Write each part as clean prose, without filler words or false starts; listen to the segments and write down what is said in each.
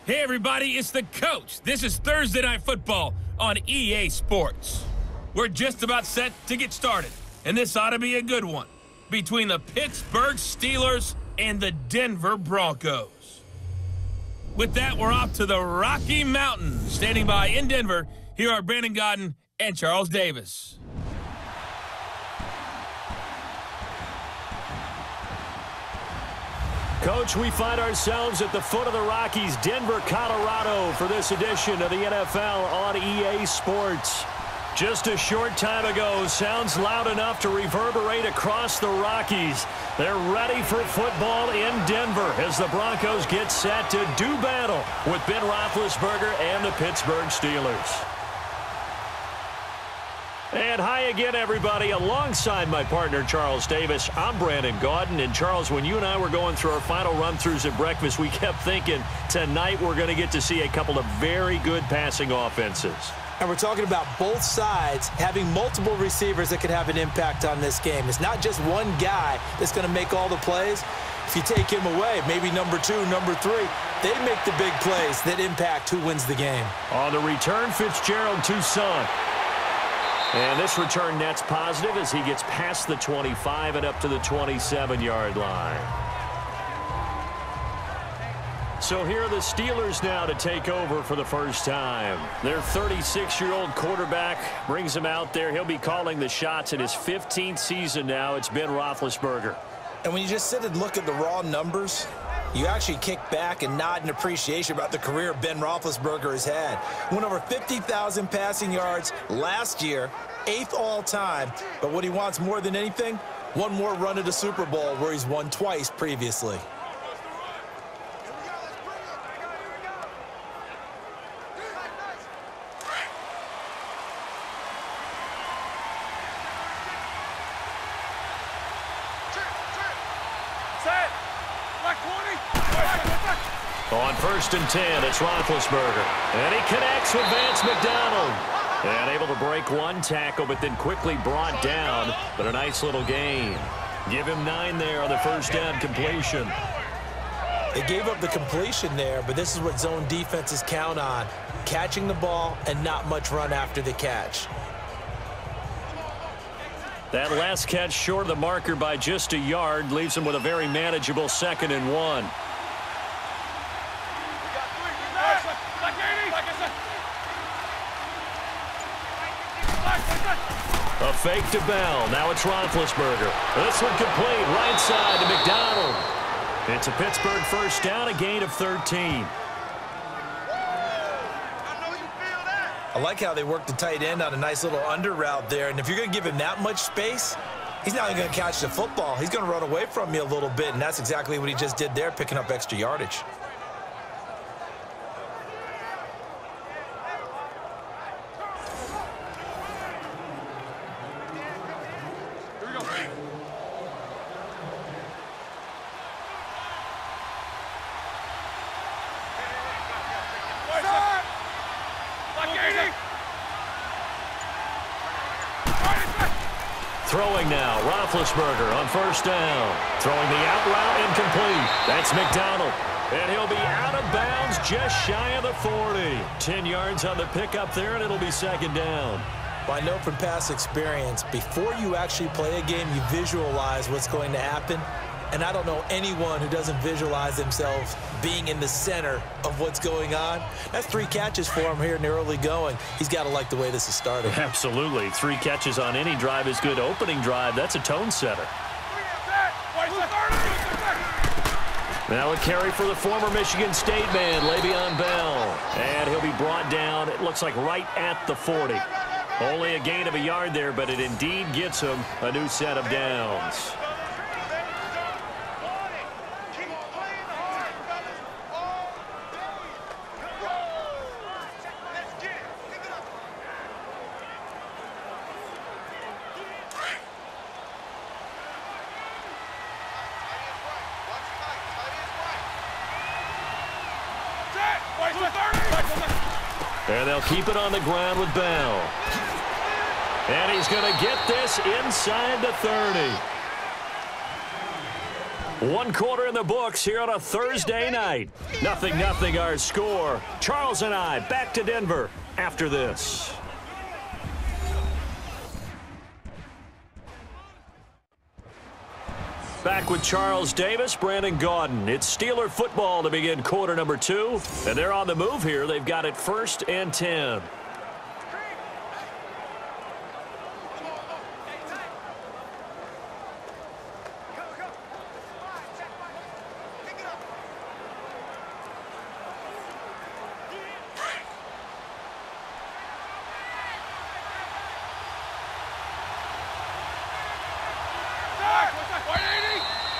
Hey everybody, it's the coach. This is Thursday Night Football on EA Sports. We're just about set to get started, and this ought to be a good one between the Pittsburgh Steelers and the Denver Broncos. With that, we're off to the Rocky Mountains. Standing by in Denver, here are Brandon Godden and Charles Davis. Coach, we find ourselves at the foot of the Rockies, Denver, Colorado, for this edition of the NFL on EA Sports. Just a short time ago, sounds loud enough to reverberate across the Rockies. They're ready for football in Denver as the Broncos get set to do battle with Ben Roethlisberger and the Pittsburgh Steelers. And hi again, everybody. Alongside my partner, Charles Davis, I'm Brandon Godden. And, Charles, when you and I were going through our final run-throughs at breakfast, we kept thinking tonight we're going to get to see a couple of very good passing offenses. And we're talking about both sides having multiple receivers that could have an impact on this game. It's not just one guy that's going to make all the plays. If you take him away, maybe number 2, number 3, they make the big plays that impact who wins the game. On the return, Fitzgerald to Son. And this return net's positive as he gets past the 25 and up to the 27-yard line. So here are the Steelers now to take over for the first time. Their 36-year-old quarterback brings him out there. He'll be calling the shots in his 15th season now. It's Ben Roethlisberger. And when you just sit and look at the raw numbers, you actually kick back and nod in appreciation about the career Ben Roethlisberger has had. Went over 50,000 passing yards last year, 8th all-time. But what he wants more than anything, one more run at a Super Bowl where he's won twice previously. On 1st and 10, it's Roethlisberger. And he connects with Vance McDonald. And able to break one tackle, but then quickly brought down. But a nice little gain. Give him 9 there on the first down completion. They gave up the completion there, but this is what zone defenses count on. Catching the ball and not much run after the catch. That last catch short of the marker by just a yard leaves him with a very manageable 2nd and 1. A fake to Bell. Now it's Roethlisberger. This one complete. Right side to McDonald. It's a Pittsburgh first down, a gain of 13. I like how they work the tight end on a nice little under route there. And if you're going to give him that much space, he's not even going to catch the football. He's going to run away from you a little bit, and that's exactly what he just did there, picking up extra yardage. Throwing now, Roethlisberger on first down. Throwing the out route incomplete. That's McDonald. And he'll be out of bounds just shy of the 40. 10 yards on the pickup there, and it'll be 2nd down. Well, I know from past experience, before you actually play a game, you visualize what's going to happen. And I don't know anyone who doesn't visualize themselves being in the center of what's going on. That's 3 catches for him here in the early going. He's got to like the way this is starting. Absolutely. 3 catches on any drive is good. Opening drive, that's a tone setter. Now a carry for the former Michigan State man, Le'Veon Bell. And he'll be brought down, it looks like right at the 40. Only a gain of a yard there, but it indeed gets him a new set of downs. And they'll keep it on the ground with Bell. And he's going to get this inside the 30. One quarter in the books here on a Thursday night. 0-0 our score. Charles and I back to Denver after this. Back with Charles Davis, Brandon Gaudin. It's Steeler football to begin quarter number 2. And they're on the move here. They've got it 1st and 10.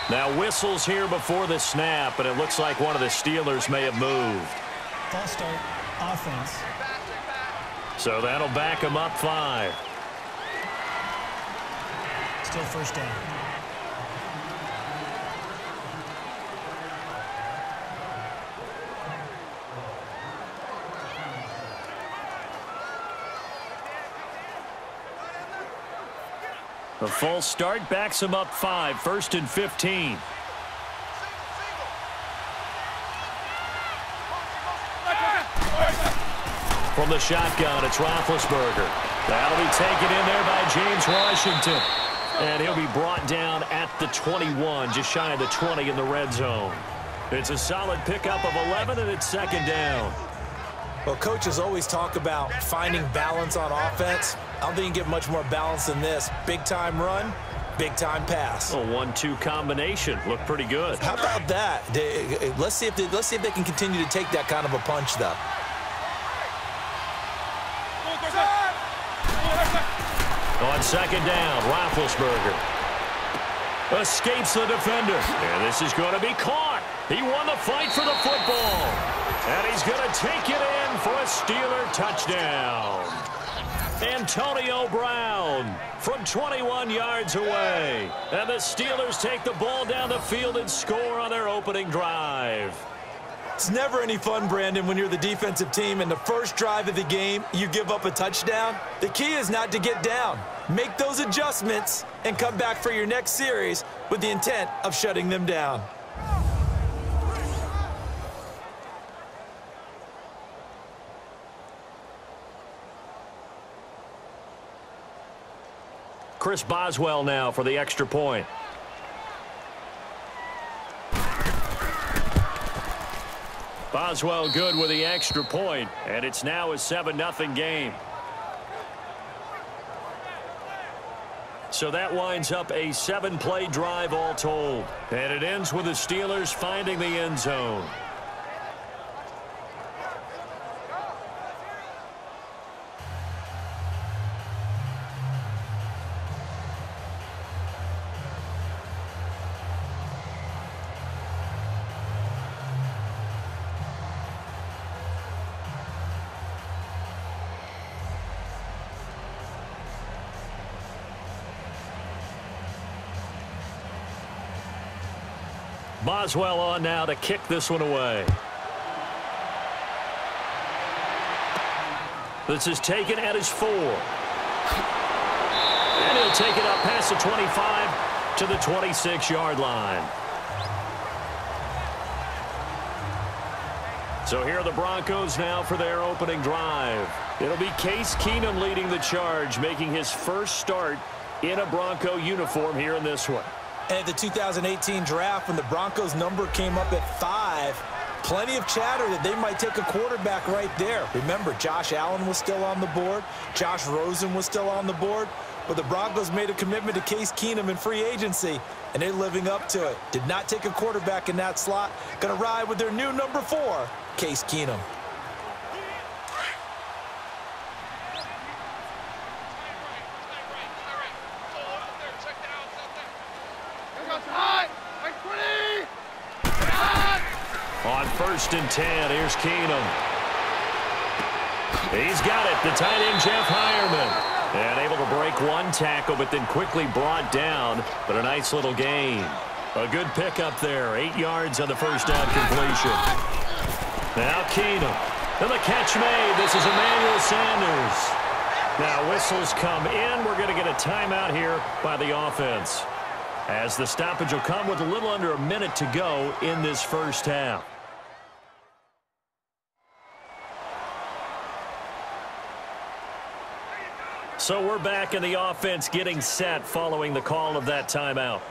Now whistles here before the snap, and it looks like one of the Steelers may have moved. False start, offense. So that'll back them up 5. Still 1st down. The false start backs him up 5, 1st and 15. From the shotgun, it's Roethlisberger. That'll be taken in there by James Washington. And he'll be brought down at the 21, just shy of the 20 in the red zone. It's a solid pickup of 11, and it's 2nd down. Well, coaches always talk about finding balance on offense. I don't think you can get much more balance than this. Big-time run, big-time pass. A 1-2 combination. Looked pretty good. How about that? Let's see if they can continue to take that kind of a punch, though. On 2nd down, Roethlisberger escapes the defender. And this is going to be caught. He won the fight for the football. And he's going to take it in for a Steeler touchdown. Antonio Brown from 21 yards away. And the Steelers take the ball down the field and score on their opening drive. It's never any fun, Brandon, when you're the defensive team and the first drive of the game, you give up a touchdown. The key is not to get down. Make those adjustments and come back for your next series with the intent of shutting them down. Chris Boswell now for the extra point. Boswell good with the extra point, and it's now a 7-0 game. So that winds up a 7-play drive all told. And it ends with the Steelers finding the end zone. Boswell on now to kick this one away. This is taken at his 4. And he'll take it up past the 25 to the 26-yard line. So here are the Broncos now for their opening drive. It'll be Case Keenum leading the charge, making his first start in a Bronco uniform here in this one. And at the 2018 draft, when the Broncos number came up at 5, plenty of chatter that they might take a quarterback right there. Remember, Josh Allen was still on the board. Josh Rosen was still on the board. But the Broncos made a commitment to Case Keenum in free agency, and they're living up to it. Did not take a quarterback in that slot. Going to ride with their new number 4, Case Keenum. On 1st and 10, here's Keenum. He's got it, the tight end Jeff Hireman. And able to break one tackle, but then quickly brought down. But a nice little gain. A good pickup there, 8 yards on the first down completion. Now Keenum. And the catch made. This is Emmanuel Sanders. Now whistles come in. We're going to get a timeout here by the offense. as the stoppage will come with a little under a minute to go in this first half. So we're back in the offense getting set following the call of that timeout.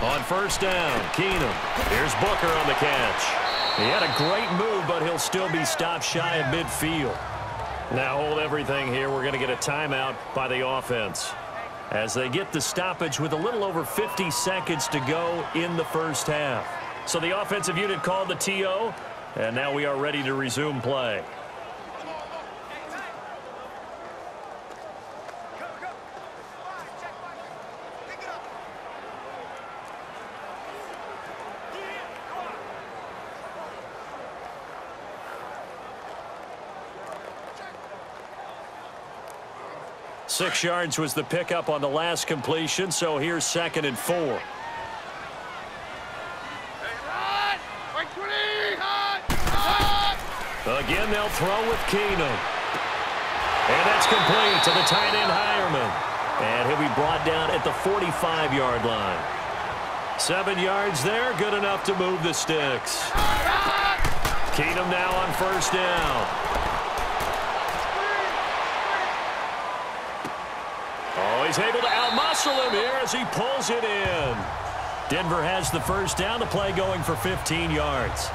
On first down, Keenum. Here's Booker on the catch. He had a great move, but he'll still be stopped shy of midfield. Now hold everything here. We're going to get a timeout by the offense as they get the stoppage with a little over 50 seconds to go in the first half. So the offensive unit called the TO, and now we are ready to resume play. Six yards was the pickup on the last completion, so here's 2nd and 4. Again, they'll throw with Keenum. And that's complete to the tight end, Hireman. And he'll be brought down at the 45-yard line. 7 yards there, good enough to move the sticks. Keenum now on first down. Oh, he's able to outmuscle him here as he pulls it in. Denver has the first down, the play going for 15 yards.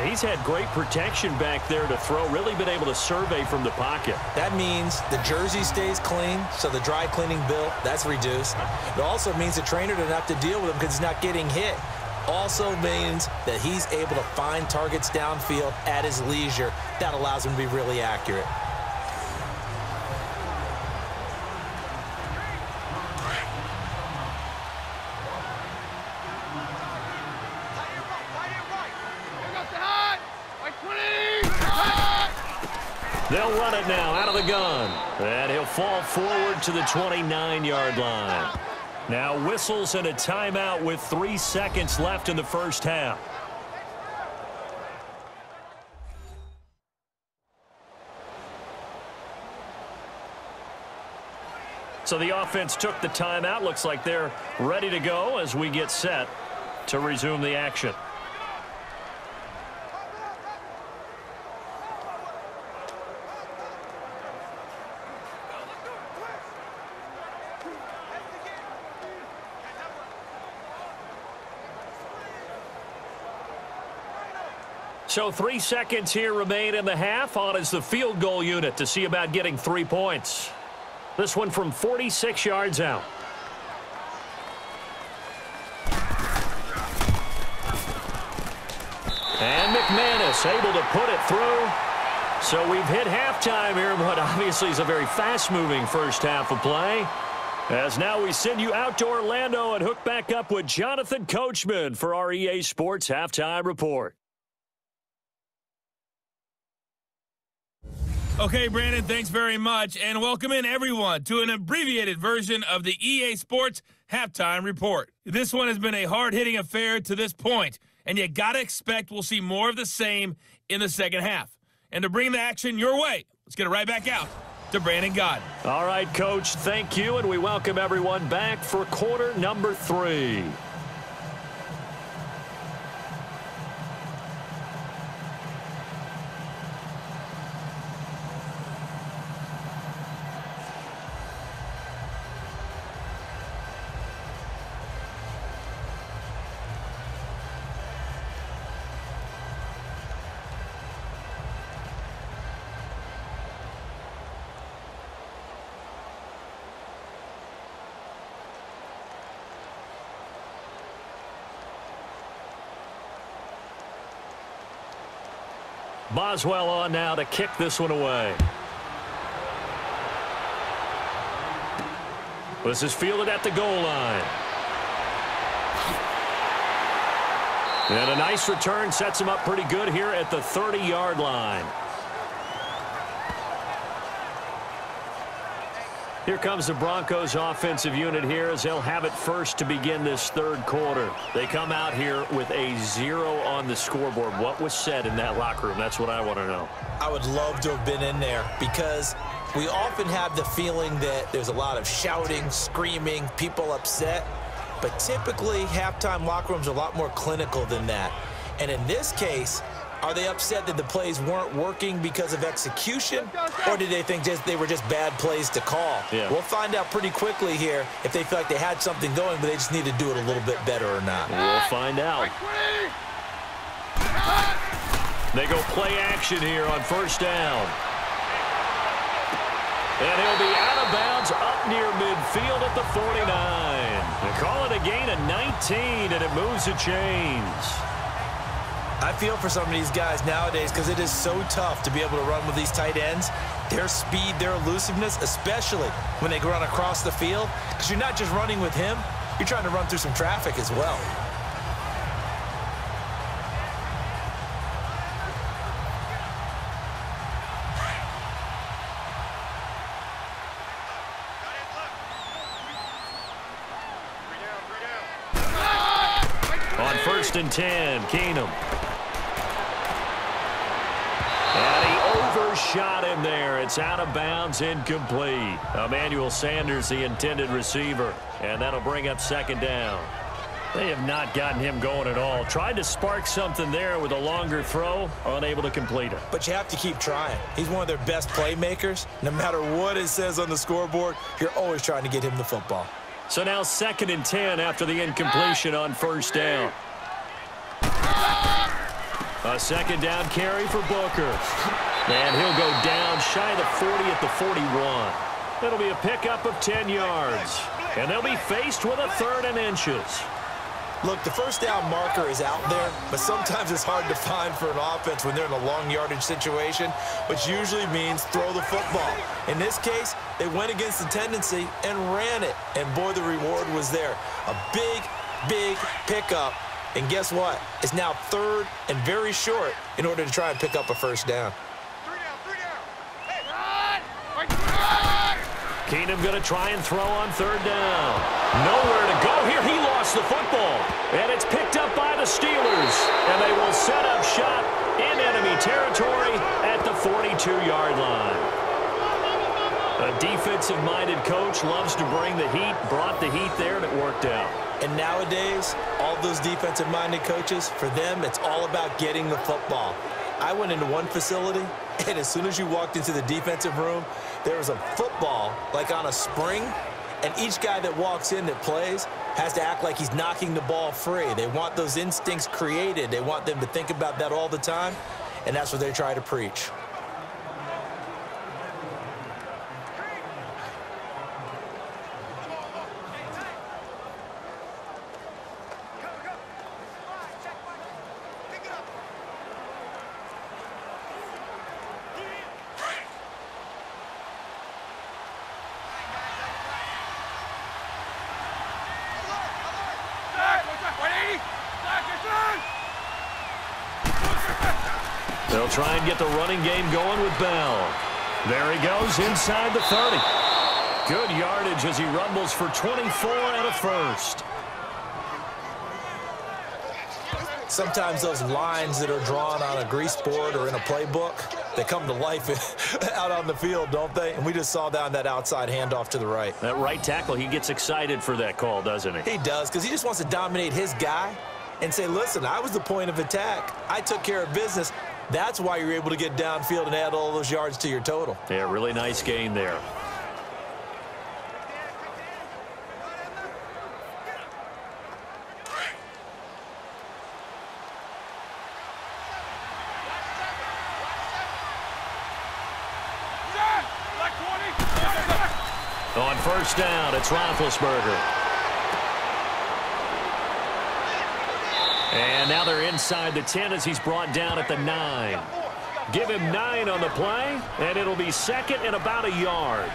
He's had great protection back there to throw, really been able to survey from the pocket. That means the jersey stays clean, so the dry cleaning bill, that's reduced. It also means the trainer doesn't have to deal with him because he's not getting hit. Also means that he's able to find targets downfield at his leisure. That allows him to be really accurate. They'll run it now out of the gun. And he'll fall forward to the 29-yard line. Now whistles and a timeout with 3 seconds left in the first half. So the offense took the timeout. Looks like they're ready to go as we get set to resume the action. So 3 seconds here remain in the half. On is the field goal unit to see about getting 3 points. This one from 46 yards out. And McManus able to put it through. So we've hit halftime here, but obviously is a very fast-moving first half of play. As now we send you out to Orlando and hook back up with Jonathan Coachman for our EA Sports Halftime Report. Okay, Brandon, thanks very much, and welcome in everyone to an abbreviated version of the EA Sports Halftime Report. This one has been a hard-hitting affair to this point, and you got to expect we'll see more of the same in the second half. And to bring the action your way, let's get it right back out to Brandon Gaudin. All right, Coach, thank you, and we welcome everyone back for quarter number 3. Boswell on now to kick this one away. This is fielded at the goal line. And a nice return sets him up pretty good here at the 30-yard line. Here comes the Broncos offensive unit here as they'll have it first to begin this third quarter. They come out here with a 0 on the scoreboard. What was said in that locker room? That's what I want to know. I would love to have been in there because we often have the feeling that there's a lot of shouting, screaming, people upset. But typically, halftime locker rooms are a lot more clinical than that. And in this case, are they upset that the plays weren't working because of execution, or did they think they were just bad plays to call? Yeah. We'll find out pretty quickly here if they feel like they had something going, but they just need to do it a little bit better or not. We'll find out. They go play action here on first down. And he'll be out of bounds up near midfield at the 49. They call it a gain of 19, and it moves the chains. I feel for some of these guys nowadays because it is so tough to be able to run with these tight ends. Their speed, their elusiveness, especially when they run across the field, because you're not just running with him, you're trying to run through some traffic as well. On 1st and 10, Keenum. And he overshot him there. It's out of bounds, incomplete. Emmanuel Sanders, the intended receiver. And that'll bring up 2nd down. They have not gotten him going at all. Tried to spark something there with a longer throw, unable to complete it. But you have to keep trying. He's one of their best playmakers. No matter what it says on the scoreboard, you're always trying to get him the football. So now 2nd and 10 after the incompletion on 1st down. A 2nd down carry for Booker. And he'll go down shy of the 40 at the 41. It'll be a pickup of 10 yards. And they'll be faced with a 3rd and inches. Look, the 1st down marker is out there, but sometimes it's hard to find for an offense when they're in a long yardage situation, which usually means throw the football. In this case, they went against the tendency and ran it, and boy, the reward was there. A big, big pickup, and guess what? It's now 3rd and very short in order to try and pick up a 1st down. Keenum going to try and throw on 3rd down. Nowhere to go here. He lost the football. And it's picked up by the Steelers. And they will set up shop in enemy territory at the 42-yard line. A defensive-minded coach loves to bring the heat, brought the heat there, and it worked out. And nowadays, all those defensive-minded coaches, for them, it's all about getting the football. I went into one facility, and as soon as you walked into the defensive room, there was a football, like on a spring, and each guy that walks in that plays has to act like he's knocking the ball free. They want those instincts created. They want them to think about that all the time, and that's what they try to preach. They'll try and get the running game going with Bell. There he goes inside the 30. Good yardage as he rumbles for 24 and a 1st. Sometimes those lines that are drawn on a grease board or in a playbook, they come to life out on the field, don't they? And we just saw down that outside handoff to the right. That right tackle, he gets excited for that call, doesn't he? He does, because he just wants to dominate his guy and say, listen, I was the point of attack. I took care of business. That's why you're able to get downfield and add all those yards to your total. Yeah, really nice gain there. On 1st down, it's Roethlisberger. And now they're inside the 10 as he's brought down at the 9. Give him 9 on the play, and it'll be 2nd and about a yard.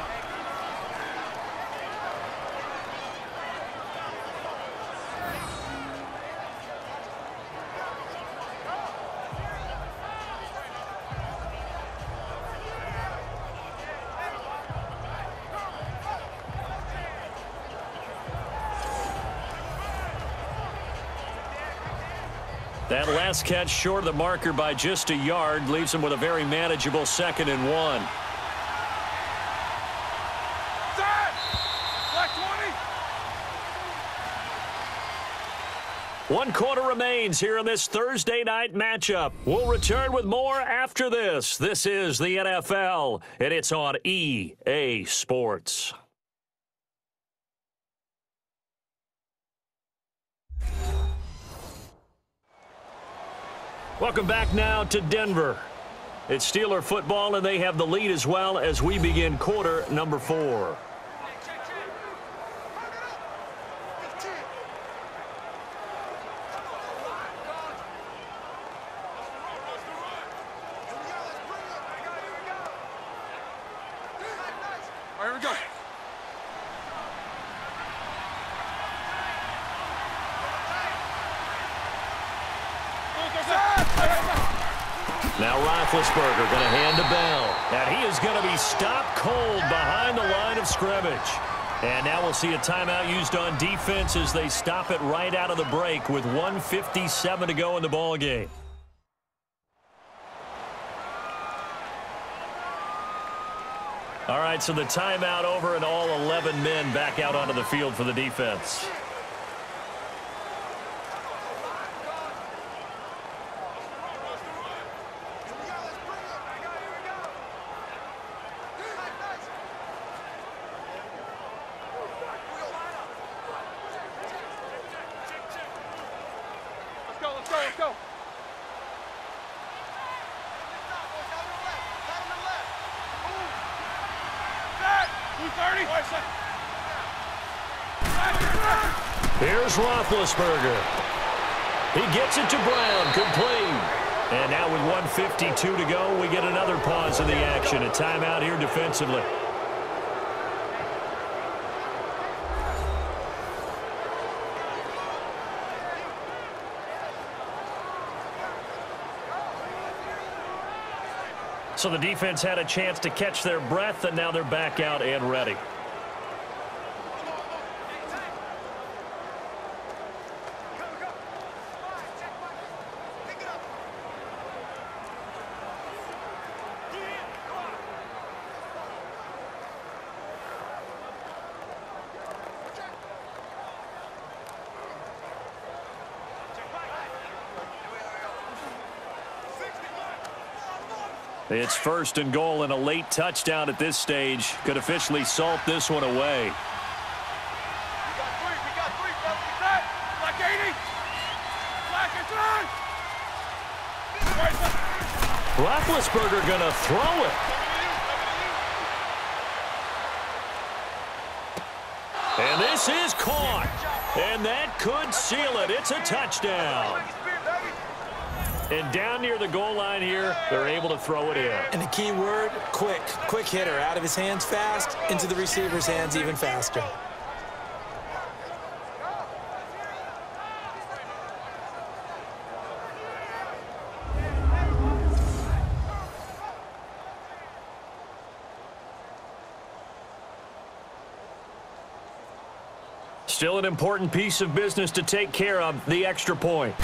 That last catch short of the marker by just a yard leaves him with a very manageable 2nd and 1. One quarter remains here in this Thursday night matchup. We'll return with more after this. This is the NFL, and it's on EA Sports. Welcome back now to Denver. It's Steeler football, and they have the lead as well as we begin quarter number 4. Now Roethlisberger going to hand to Bell. And he is going to be stopped cold behind the line of scrimmage. And now we'll see a timeout used on defense as they stop it right out of the break with 1:57 to go in the ball game. All right, so the timeout over and all 11 men back out onto the field for the defense. Here's Roethlisberger. He gets it to Brown, complete. And now with 1:52 to go, we get another pause in the action. A timeout here defensively. So the defense had a chance to catch their breath, and now they're back out and ready. It's 1st and goal, and a late touchdown at this stage could officially salt this one away. We got three, brother. Black 80. Black and Roethlisberger going to throw it. And this is caught. And that could seal it. It's a touchdown. And down near the goal line here, they're able to throw it in. And the key word, quick. Quick hitter. Out of his hands fast, into the receiver's hands even faster. Still an important piece of business to take care of, the extra point.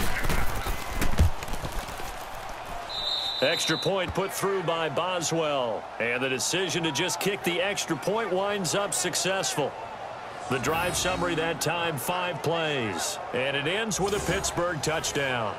Extra point put through by Boswell. And the decision to just kick the extra point winds up successful. The drive summary that time, 5 plays. And it ends with a Pittsburgh touchdown.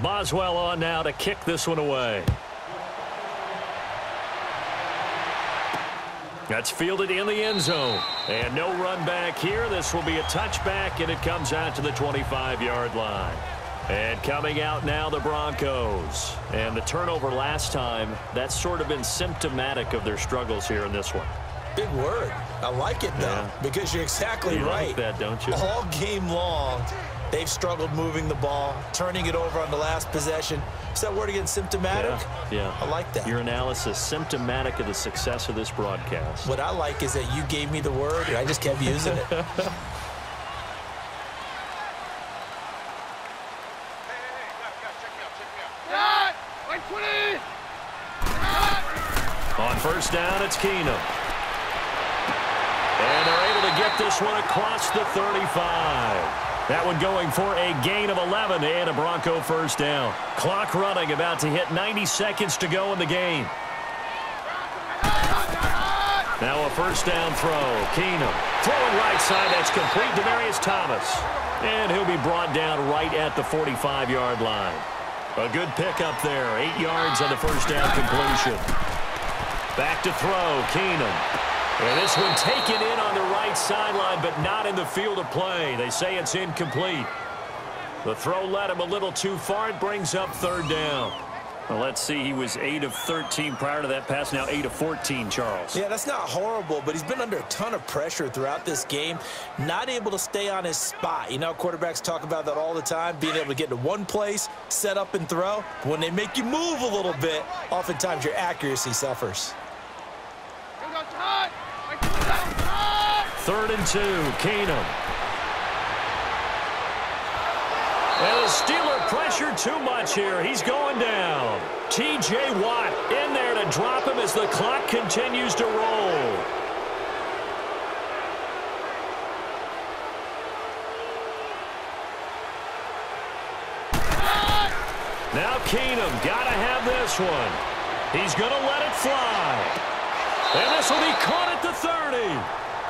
Boswell on now to kick this one away. That's fielded in the end zone. And no run back here. This will be a touchback, and it comes out to the 25-yard line. And coming out now, the Broncos. And the turnover last time, that's sort of been symptomatic of their struggles here in this one. Big word. I like it, though, because you're exactly right. You like that, don't you? All game long, they've struggled moving the ball, turning it over on the last possession. Is that word again, symptomatic? Yeah. I like that. Your analysis, symptomatic of the success of this broadcast. What I like is that you gave me the word, and I just kept using it. On first down, it's Keenum. And they're able to get this one across the 35. That one going for a gain of 11 and a Bronco first down. Clock running, about to hit 90 seconds to go in the game. Now a first down throw. Keenum throwing right side. That's complete to Demarius Thomas. And he'll be brought down right at the 45-yard line. A good pickup there. 8 yards on the first down completion. Back to throw. Keenum. And this one taken in on the right sideline, but not in the field of play. They say it's incomplete. The throw led him a little too far. It brings up third down. Well, let's see. He was 8 of 13 prior to that pass. Now 8 of 14, Charles. Yeah, that's not horrible, but he's been under a ton of pressure throughout this game. Not able to stay on his spot. You know, quarterbacks talk about that all the time, being able to get to one place, set up and throw. When they make you move a little bit, oftentimes your accuracy suffers. 3rd and 2, Keenum. And the Steeler pressure too much here. He's going down. T.J. Watt in there to drop him as the clock continues to roll. Now Keenum got to have this one. He's going to let it fly. And this will be caught at the 30.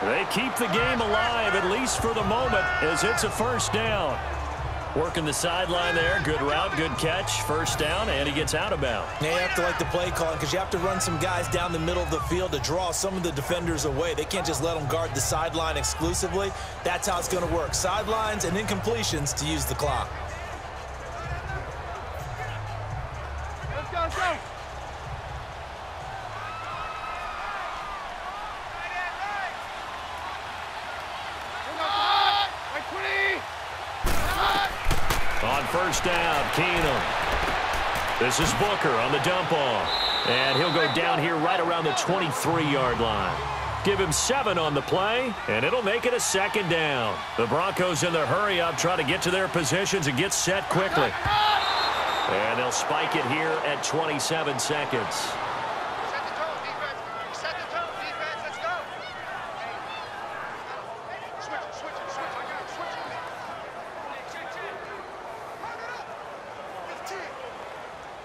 They keep the game alive, at least for the moment, as it's a first down. Working the sideline there. Good route, good catch. First down, and he gets out of bounds. Now you have to like the play calling because you have to run some guys down the middle of the field to draw some of the defenders away. They can't just let them guard the sideline exclusively. That's how it's going to work. Sidelines and incompletions to use the clock. Let's go, let's go. On first down, Keenum. This is Booker on the dump off. And he'll go down here right around the 23-yard line. Give him 7 on the play, and it'll make it a second down. The Broncos in the hurry-up try to get to their positions and get set quickly. And they'll spike it here at 27 seconds.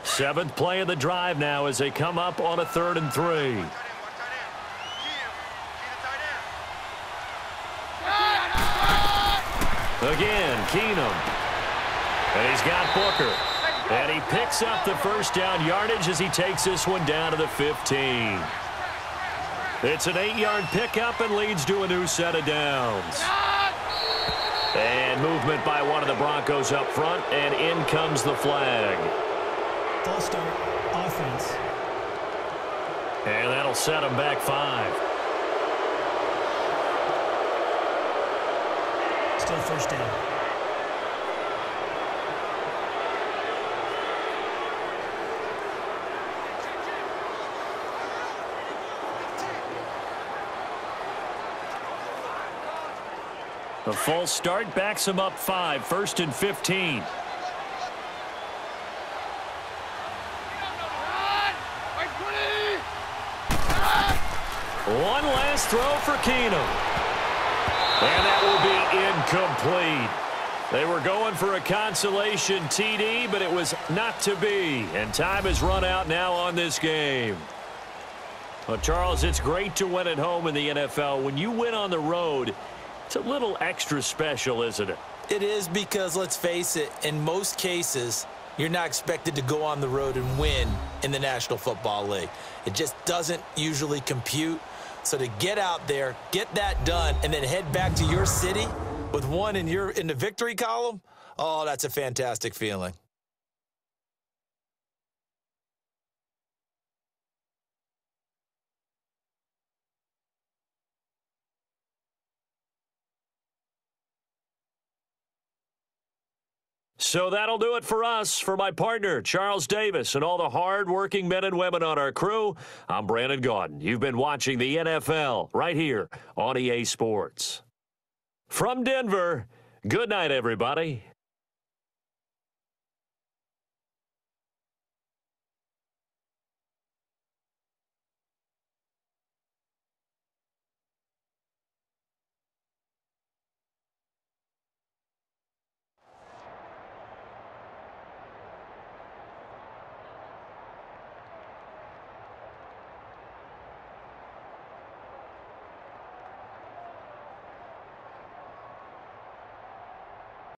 Seventh play of the drive now as they come up on a 3rd and 3. Again, Keenum. And he's got Booker. And he picks up the first down yardage as he takes this one down to the 15. It's an 8-yard pickup and leads to a new set of downs. And movement by one of the Broncos up front, and in comes the flag. False start, offense. And that'll set them back 5. Still first down. The false start backs him up 5, 1st and 15. One last throw for Keenum. And that will be incomplete. They were going for a consolation TD, but it was not to be. And time has run out now on this game. Well, Charles, it's great to win at home in the NFL. When you win on the road, it's a little extra special, isn't it? It is because, let's face it, in most cases, you're not expected to go on the road and win in the National Football League. It just doesn't usually compute. So to get out there, get that done, and then head back to your city with one in the victory column, oh, that's a fantastic feeling. So that'll do it for us. For my partner, Charles Davis, and all the hard-working men and women on our crew, I'm Brandon Gaudin. You've been watching the NFL right here on EA Sports. From Denver, good night, everybody.